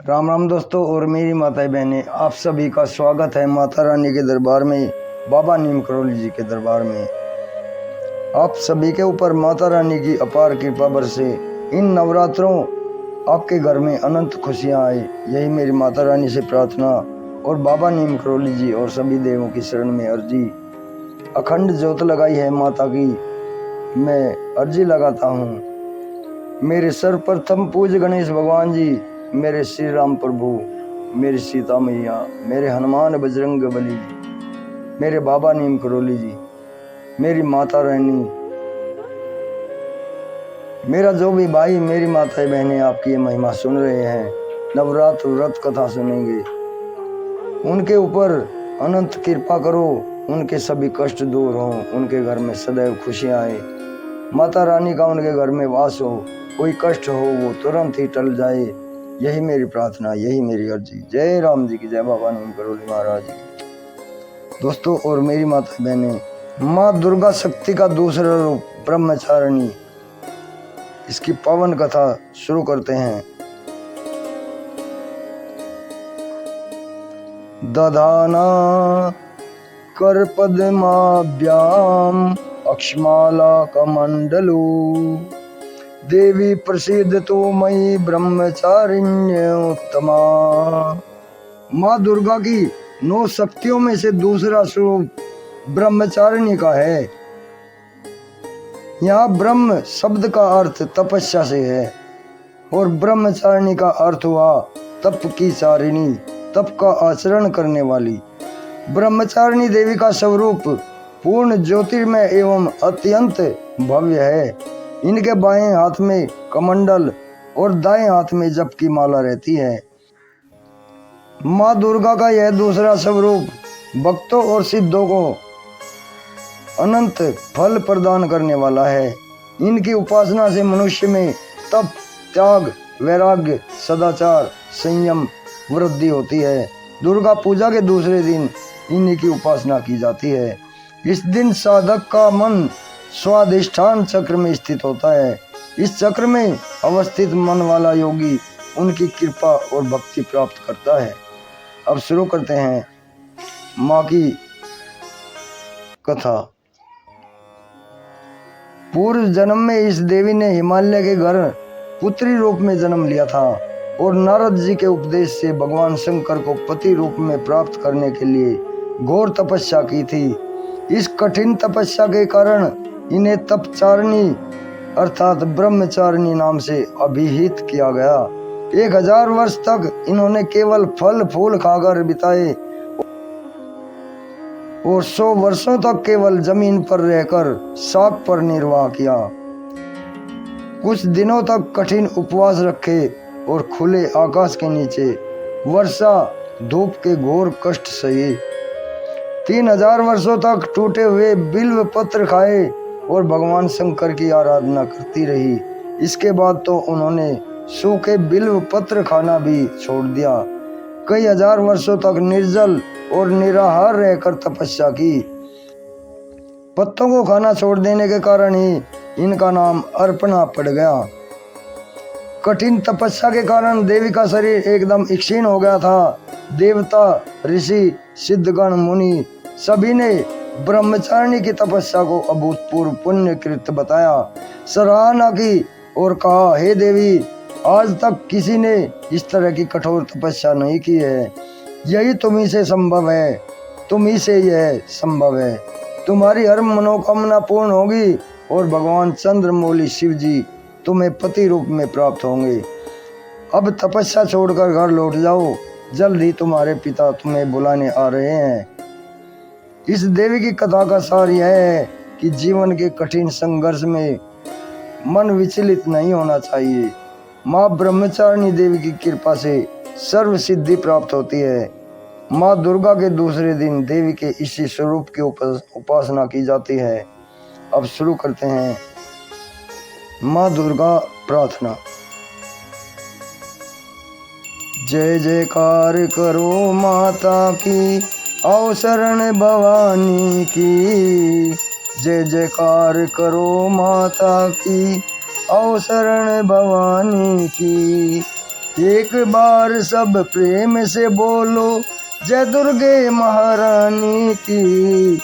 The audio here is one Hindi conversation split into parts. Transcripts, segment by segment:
राम राम दोस्तों और मेरी माताएं बहनें, आप सभी का स्वागत है माता रानी के दरबार में, बाबा नीम करोली जी के दरबार में। आप सभी के ऊपर माता रानी की अपार कृपा बरसे। इन नवरात्रों आपके घर में अनंत खुशियां आए, यही मेरी माता रानी से प्रार्थना और बाबा नीम करोली जी और सभी देवों की शरण में अर्जी। अखंड ज्योत लगाई है माता की, मैं अर्जी लगाता हूँ। मेरे सर्वप्रथम पूज्य गणेश भगवान जी, मेरे श्री राम प्रभु, मेरी सीता मैया, मेरे हनुमान बजरंग बली जी, मेरे बाबा नीम करोली जी, मेरी माता रानी, मेरा जो भी भाई, मेरी माताएं बहनें आपकी ये महिमा सुन रहे हैं, नवरात्र व्रत कथा सुनेंगे, उनके ऊपर अनंत कृपा करो, उनके सभी कष्ट दूर हों, उनके घर में सदैव खुशियाँ आए, माता रानी का उनके घर में वास हो, कोई कष्ट हो वो तुरंत ही टल जाए, यही मेरी प्रार्थना, यही मेरी अर्जी। जय राम जी की जय, बाबा नीम करोली महाराज की। दोस्तों और मेरी माता बहनें, माँ दुर्गा शक्ति का दूसरा रूप ब्रह्मचारिणी, इसकी पावन कथा शुरू करते हैं। दधाना कर पद्माभ्याम अक्षमाला कमंडलू, देवी प्रसिद्ध तो मई ब्रह्मचारिण्य उत्तमा। माँ दुर्गा की 9 शक्तियों में से दूसरा स्वरूप ब्रह्मचारिणी का है। यहाँ ब्रह्म शब्द का अर्थ तपस्या से है और ब्रह्मचारिणी का अर्थ हुआ तप की चारिणी, तप का आचरण करने वाली। ब्रह्मचारिणी देवी का स्वरूप पूर्ण ज्योतिर्मय एवं अत्यंत भव्य है। इनके बाएं हाथ में कमंडल और दाएं हाथ में जप की माला रहती है। माँ दुर्गा का यह दूसरा स्वरूप भक्तों और सिद्धों को अनंत फल प्रदान करने वाला है। इनकी उपासना से मनुष्य में तप, त्याग, वैराग्य, सदाचार, संयम वृद्धि होती है। दुर्गा पूजा के दूसरे दिन इन्हीं की उपासना की जाती है। इस दिन साधक का मन स्वाधिष्ठान चक्र में स्थित होता है। इस चक्र में अवस्थित मन वाला योगी उनकी कृपा और भक्ति प्राप्त करता है। अब शुरू करते हैं माँ की कथा। पूर्व जन्म में इस देवी ने हिमालय के घर पुत्री रूप में जन्म लिया था और नारद जी के उपदेश से भगवान शंकर को पति रूप में प्राप्त करने के लिए घोर तपस्या की थी। इस कठिन तपस्या के कारण इन्हें तपचारिणी अर्थात ब्रह्मचारिणी नाम से अभिहित किया गया। 1000 वर्ष तक इन्होंने केवल फल फूल खाकर बिताए और 100 वर्षों तक केवल जमीन पर रहकर शाक पर निर्वाह किया। कुछ दिनों तक कठिन उपवास रखे और खुले आकाश के नीचे वर्षा धूप के घोर कष्ट सहे। 3000 वर्षों तक टूटे हुए बिल्व पत्र खाए और भगवान शंकर की आराधना करती रही। इसके बाद तो उन्होंने सूखे बिल्व पत्र खाना भी छोड़ दिया। कई हजार वर्षों तक निर्जल और निराहार रहकर तपस्या की। पत्तों को खाना छोड़ देने के कारण ही इनका नाम अर्पणा पड़ गया। कठिन तपस्या के कारण देवी का शरीर एकदम क्षीण हो गया था। देवता, ऋषि, सिद्धगण, मुनि सभी ने ब्रह्मचारिणी की तपस्या को अभूतपूर्व पुण्यकृत बताया, सराहना की और कहा, हे देवी, आज तक किसी ने इस तरह की कठोर तपस्या नहीं की है। यही तुम्ही से संभव है, तुम्ही से यह संभव है। तुम्हारी हर मनोकामना पूर्ण होगी और भगवान चंद्रमौली शिव जी तुम्हें पति रूप में प्राप्त होंगे। अब तपस्या छोड़कर घर लौट जाओ, जल्द ही तुम्हारे पिता तुम्हें बुलाने आ रहे हैं। इस देवी की कथा का सार यह है कि जीवन के कठिन संघर्ष में मन विचलित नहीं होना चाहिए। माँ ब्रह्मचारिणी देवी की कृपा से सर्व सिद्धि प्राप्त होती है। माँ दुर्गा के दूसरे दिन देवी के इसी स्वरूप की उपासना की जाती है। अब शुरू करते हैं माँ दुर्गा प्रार्थना। जय जयकार करो माता की, आओ शरण भवानी की। जय जयकार करो माता की, आओ शरण भवानी की। एक बार सब प्रेम से बोलो जय दुर्गे महारानी की,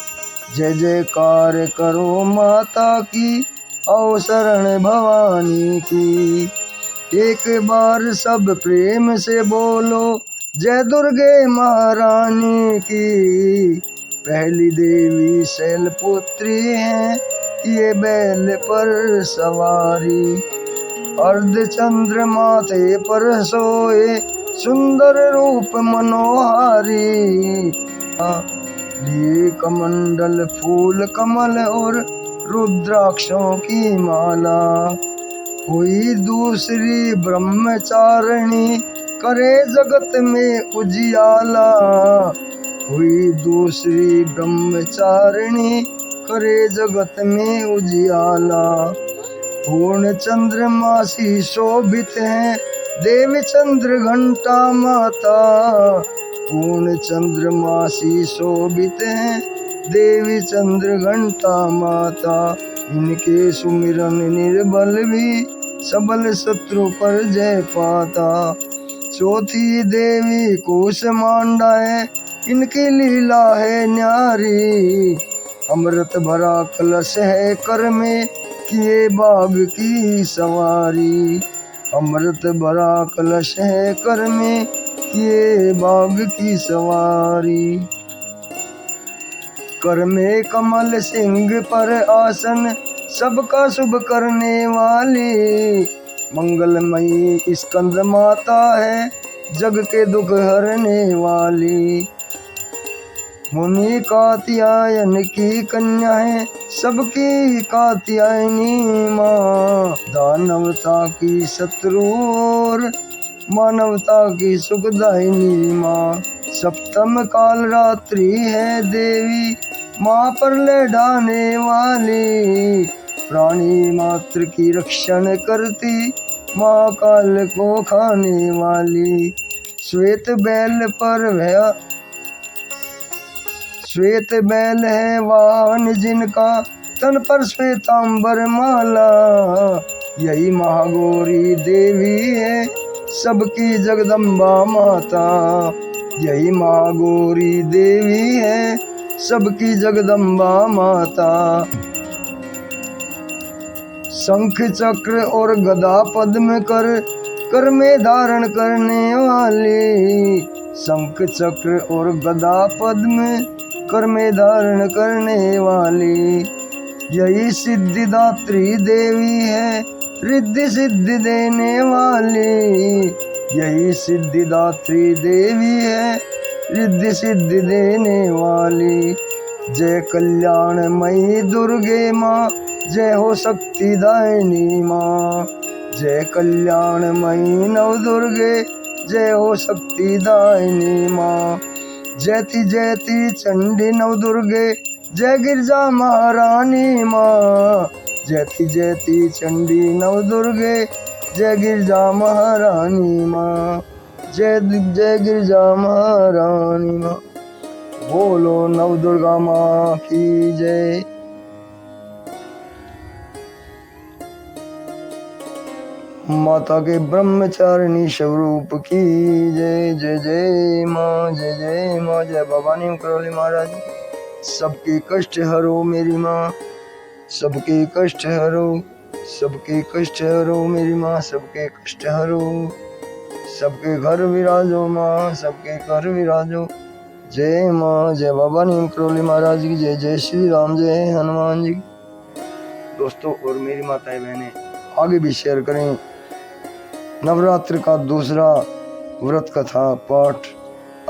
जय जयकार करो माता की औ शरण भवानी की। एक बार सब प्रेम से बोलो जय दुर्गे महारानी की, पहली देवी शैलपुत्री है ये बैल पर सवारी, अर्धचंद्र माथे पर सोए सुंदर रूप मनोहारी, लिए कमंडल फूल कमल और रुद्राक्षों की माला, हुई दूसरी ब्रह्मचारिणी करे जगत में उजियाला, हुई दूसरी ब्रह्मचारिणी करे जगत में उजियाला। पूर्ण चंद्रमासी शोभित है देवी चंद्र घंटा माता, पूर्ण चंद्रमासी शोभित है देवी चंद्र घंटा माता, इनके सुमिरन निर्बल भी सबल शत्रु पर जय पाता। चौथी देवी कूष्मांडा है इनकी लीला है न्यारी, अमृत भरा कलश है कर में किए बाघ की सवारी, अमृत भरा कलश है कर में किए बाघ की सवारी। कर में कमल सिंह पर आसन सबका शुभ करने वाली, मंगलमयी स्कंद माता है जग के दुख हरने वाली। मुनि कात्यायन की कन्या है सबकी कात्यायनी माँ, दानवता की शत्रु और मानवता की सुखदायिनी माँ। सप्तम काल रात्रि है देवी माँ पर लड़ाने वाली, प्राणी मात्र की रक्षण करती माँ काल को खाने वाली। श्वेत बैल पर वह श्वेत बैल है वाहन जिनका तन पर श्वेतांबर माला, यही महागौरी देवी है सबकी जगदम्बा माता, यही महागौरी देवी है सबकी जगदम्बा माता। शंख चक्र और गदा पद्म कर में धारण करने वाली, शंख चक्र और गदा पद्म कर में धारण करने वाली, यही सिद्धिदात्री देवी है रिद्धि सिद्धि देने वाली, यही सिद्धिदात्री देवी है रिद्धि सिद्धि देने वाली। जय कल्याणमयी दुर्गे माँ, जय हो शक्तिदायिनी माँ, जय कल्याणमयी नव दुर्गे, जय हो शक्तिदायिनी माँ। जयति जयति चंडी नव दुर्गे, जय गिरजा महारानी माँ, जयति जयति चंडी नव दुर्गे, जय गिरजा महारानी माँ, जय जय गिरजा महारानी माँ। बोलो नव दुर्गा माँ की जय। माता के ब्रह्मचारिणी स्वरूप की जय। जय जय माँ, जय जय माँ, जय भवानी करौली महाराज। सबके कष्ट हरो मेरी माँ, सबके कष्ट हरो, सबके कष्ट हरो मेरी माँ, सबके कष्ट हरो। सबके घर विराजो माँ, सबके घर विराजो। जय माँ, जय भवानी करौली महाराज की जय। जय श्री राम, जय हनुमान जी। दोस्तों और मेरी माताएं बहनें आगे भी शेयर करें। नवरात्र का दूसरा व्रत कथा पाठ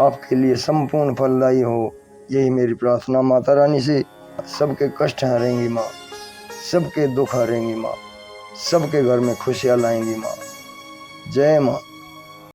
आपके लिए संपूर्ण फलदायी हो, यही मेरी प्रार्थना माता रानी से। सबके कष्ट हरेंगी माँ, सबके दुख हरेंगी माँ, सबके घर में खुशियाँ लाएंगी माँ। जय माँ।